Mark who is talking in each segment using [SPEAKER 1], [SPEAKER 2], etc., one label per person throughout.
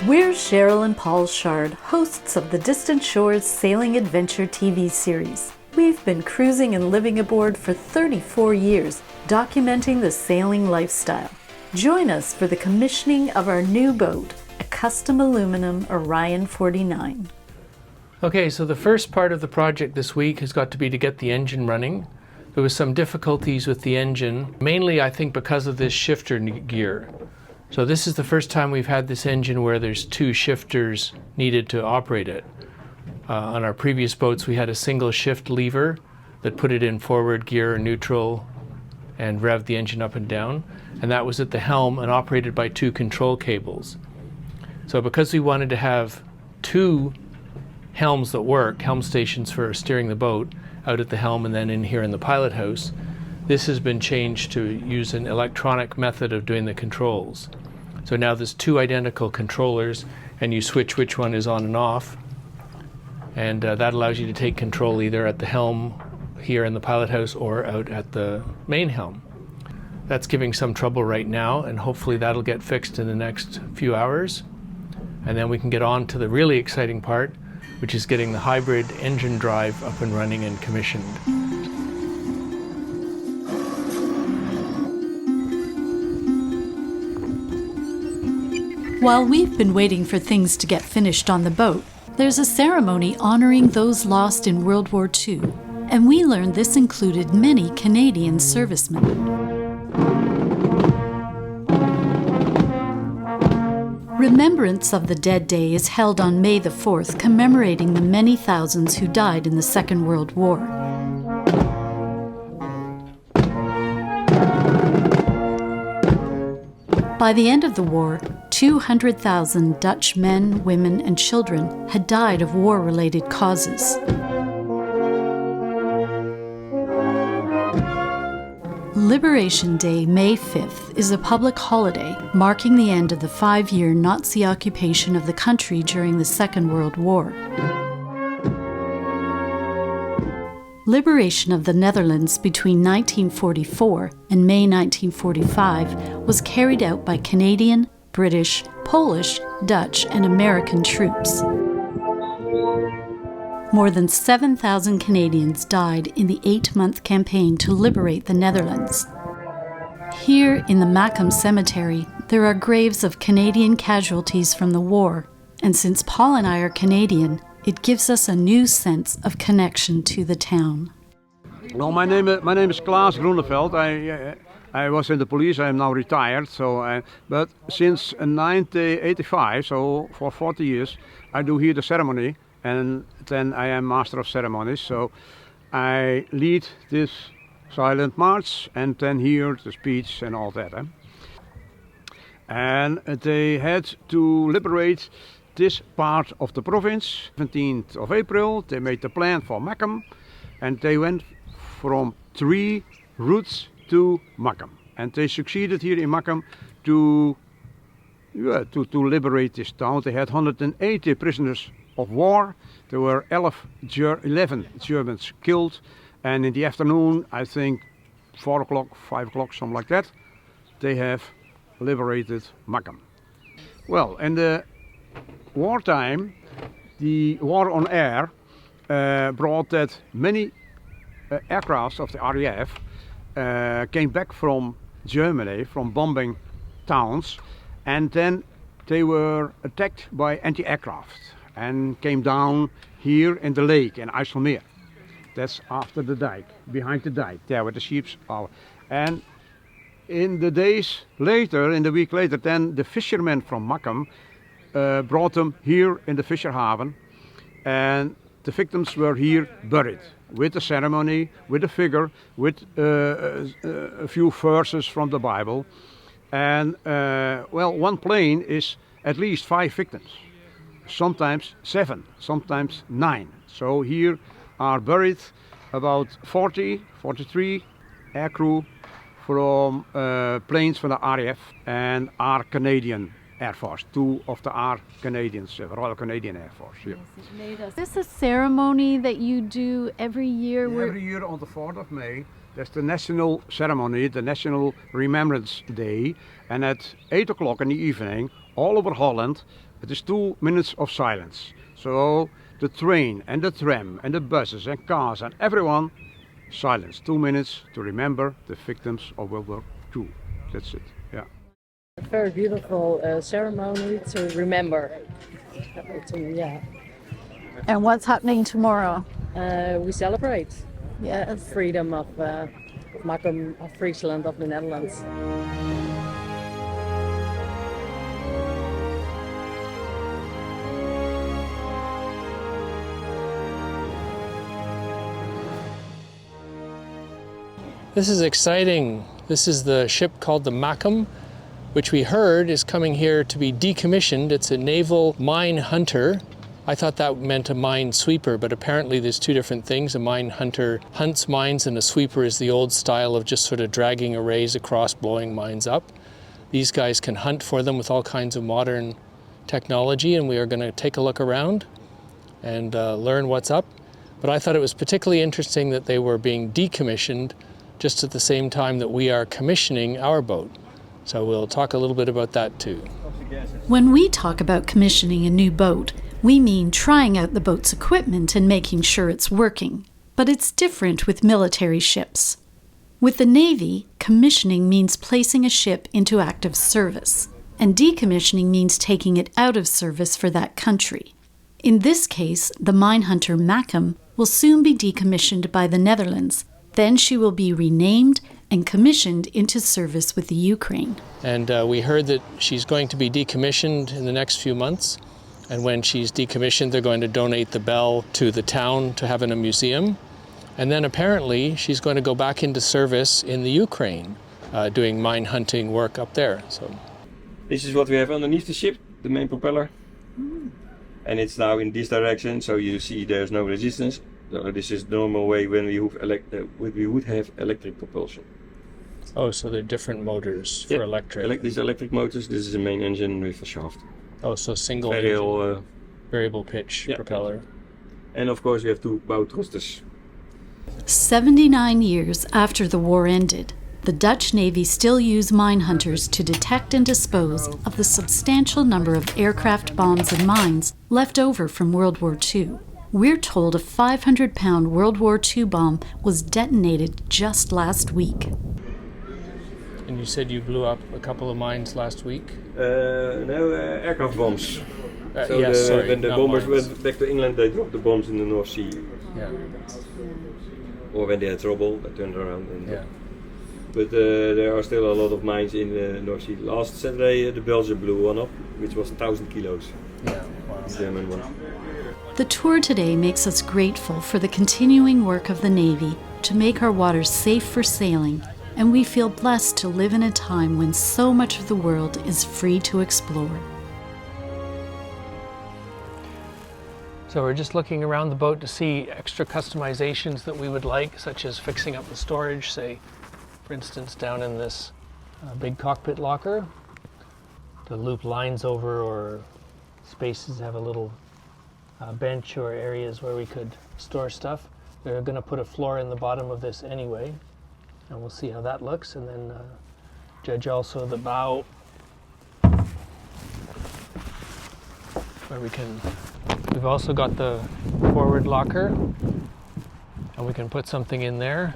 [SPEAKER 1] We're Cheryl and Paul Shard, hosts of the Distant Shores Sailing Adventure TV series. We've been cruising and living aboard for 34 years, documenting the sailing lifestyle. Join us for the commissioning of our new boat, a custom aluminum Orion 49.
[SPEAKER 2] Okay, so the first part of the project this week has got to be to get the engine running. There was some difficulties with the engine, mainly I think because of this shifter gear. So this is the first time we've had this engine where there's two shifters needed to operate it. On our previous boats we had a single shift lever that put it in forward gear or neutral and revved the engine up and down, and that was at the helm and operated by two control cables. So because we wanted to have two helms that work, helm stations for steering the boat, out at the helm and then in here in the pilot house, this has been changed to use an electronic method of doing the controls. So now there's two identical controllers and you switch which one is on and off, and that allows you to take control either at the helm here in the pilot house or out at the main helm. That's giving some trouble right now, and hopefully that'll get fixed in the next few hours, and then we can get on to the really exciting part, which is getting the hybrid engine drive up and running and commissioned.
[SPEAKER 1] While we've been waiting for things to get finished on the boat, there's a ceremony honoring those lost in World War II, and we learned this included many Canadian servicemen. Remembrance of the Dead Day is held on May the 4th, commemorating the many thousands who died in the Second World War. By the end of the war, 200,000 Dutch men, women, and children had died of war-related causes. Liberation Day, May 5th, is a public holiday marking the end of the 5-year Nazi occupation of the country during the Second World War. Liberation of the Netherlands between 1944 and May 1945 was carried out by Canadian, British, Polish, Dutch, and American troops. More than 7,000 Canadians died in the 8-month campaign to liberate the Netherlands. Here in the Makkum cemetery, there are graves of Canadian casualties from the war, and since Paul and I are Canadian, it gives us a new sense of connection to the town.
[SPEAKER 3] Well, my name is Klaas Groeneveld. I was in the police. I am now retired. But since 1985, so for 40 years, I do here the ceremony, and then I am master of ceremonies. So I lead this silent march, and then hear the speech and all that. And they had to liberate this part of the province. 17th of April, they made the plan for Makkum, and they went from 3 routes to Makkum. And they succeeded here in Makkum to liberate this town. They had 180 prisoners of war. There were 11 Germans killed, and in the afternoon, I think 4 o'clock, 5 o'clock, something like that, they have liberated Makkum. Well, in the wartime, the war on air brought that many aircrafts of the RAF came back from Germany, from bombing towns, and then they were attacked by anti-aircraft and came down here in the lake in IJsselmeer. That's after the dike, behind the dike, there where the ships are. And in the days later, in the week later, then the fishermen from Makkum brought them here in the Fisherhaven, and the victims were here buried with the ceremony, with a figure, with a few verses from the Bible. And well, one plane is at least 5 victims, sometimes 7, sometimes 9. So here are buried about 43 aircrew from planes from the RAF and our Canadian Air Force. 2 of the R Canadians, Royal Canadian Air Force. Yeah.
[SPEAKER 1] Is this a ceremony that you do every year?
[SPEAKER 3] Every year on the 4th of May, that's the national ceremony, the National Remembrance Day. And at 8 o'clock in the evening, all over Holland, It is 2 minutes of silence. So the train and the tram and the buses and cars and everyone, silence. 2 minutes to remember the victims of World War II. That's it, yeah.
[SPEAKER 4] A very beautiful ceremony to remember. Yeah.
[SPEAKER 1] And what's happening tomorrow?
[SPEAKER 4] We celebrate
[SPEAKER 1] Yes.
[SPEAKER 4] freedom of Makkum, of Friesland, of the Netherlands.
[SPEAKER 2] This is exciting. This is the ship called the Makkum, which we heard is coming here to be decommissioned. It's a naval mine hunter. I thought that meant a mine sweeper, but apparently there's two different things. A mine hunter hunts mines and a sweeper is the old style of just sort of dragging arrays across, blowing mines up. These guys can hunt for them with all kinds of modern technology, and we are going to take a look around and learn what's up. But I thought it was particularly interesting that they were being decommissioned just at the same time that we are commissioning our boat. So we'll talk a little bit about that too.
[SPEAKER 1] When we talk about commissioning a new boat, we mean trying out the boat's equipment and making sure it's working. But it's different with military ships. With the Navy, commissioning means placing a ship into active service, and decommissioning means taking it out of service for that country. In this case, the minehunter Makkum will soon be decommissioned by the Netherlands. Then she will be renamed and commissioned into service with the Ukraine.
[SPEAKER 2] And we heard that she's going to be decommissioned in the next few months. And when she's decommissioned, they're going to donate the bell to the town to have in a museum. And then apparently she's going to go back into service in the Ukraine, doing mine hunting work up there. So
[SPEAKER 5] this is what we have underneath the ship, the main propeller. And it's now in this direction, so you see there's no resistance. So this is the normal way when we would have electric propulsion.
[SPEAKER 2] oh, so they're different motors for electric.
[SPEAKER 5] These electric motors, this is the main engine with a shaft.
[SPEAKER 2] Oh, so single
[SPEAKER 5] Variable,
[SPEAKER 2] variable pitch propeller.
[SPEAKER 5] And of course we have two bow thrusters.
[SPEAKER 1] 79 years after the war ended, the Dutch Navy still use mine hunters to detect and dispose of the substantial number of aircraft bombs and mines left over from World War II. We're told a 500-pound World War II bomb was detonated just last week.
[SPEAKER 2] And you said you blew up a couple of mines last week?
[SPEAKER 5] Aircraft bombs. So
[SPEAKER 2] yes, sorry,
[SPEAKER 5] when the
[SPEAKER 2] not
[SPEAKER 5] bombers
[SPEAKER 2] mines.
[SPEAKER 5] went back to England, they dropped the bombs in the North Sea.
[SPEAKER 2] Yeah.
[SPEAKER 5] Or when they had trouble, they turned around. And,
[SPEAKER 2] Yeah.
[SPEAKER 5] But there are still a lot of mines in the North Sea. Last Saturday, the Belgian blew one up, which was 1,000 kilos.
[SPEAKER 2] Yeah. Wow.
[SPEAKER 5] The German one.
[SPEAKER 1] The tour today makes us grateful for the continuing work of the Navy to make our waters safe for sailing, and we feel blessed to live in a time when so much of the world is free to explore.
[SPEAKER 2] So we're just looking around the boat to see extra customizations that we would like, such as fixing up the storage, say, for instance, down in this big cockpit locker, to loop lines over, or spaces have a little bench or areas where we could store stuff. We're going to put a floor in the bottom of this anyway, and we'll see how that looks, and then judge also the bow, where we've also got the forward locker, and we can put something in there.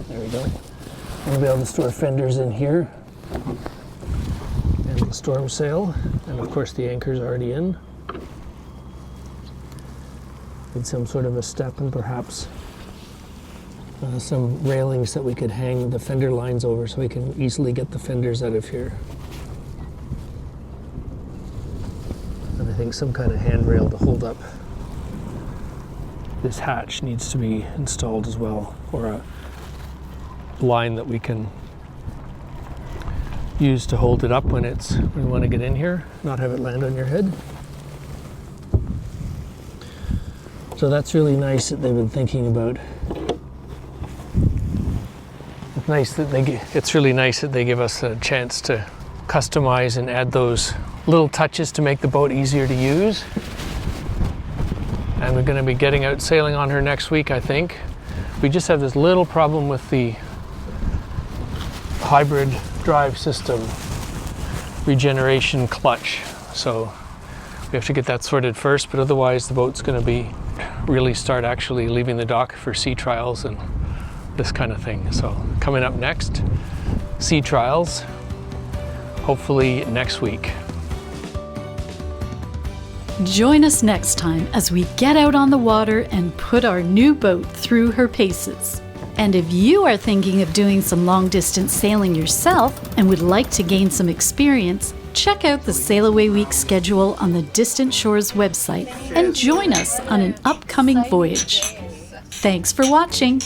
[SPEAKER 2] There we go. We'll be able to store fenders in here, and the storm sail, and of course the anchor's already in. Need some sort of a step and perhaps some railings that we could hang the fender lines over so we can easily get the fenders out of here. And I think some kind of handrail to hold up this hatch needs to be installed as well, or a line that we can use to hold it up when we want to get in here, not have it land on your head. So that's really nice that they've been thinking about. It's really nice that they give us a chance to customize and add those little touches to make the boat easier to use. And we're going to be getting out sailing on her next week, I think. We just have this little problem with the hybrid drive system. regeneration clutch. So we have to get that sorted first, but otherwise the boat's going to really start actually leaving the dock for sea trials and this kind of thing. So coming up next, sea trials, hopefully next week.
[SPEAKER 1] Join us next time as we get out on the water and put our new boat through her paces. And if you are thinking of doing some long-distance sailing yourself and would like to gain some experience, check out the Sail Away Week schedule on the Distant Shores website and join us on an upcoming voyage. Thanks for watching.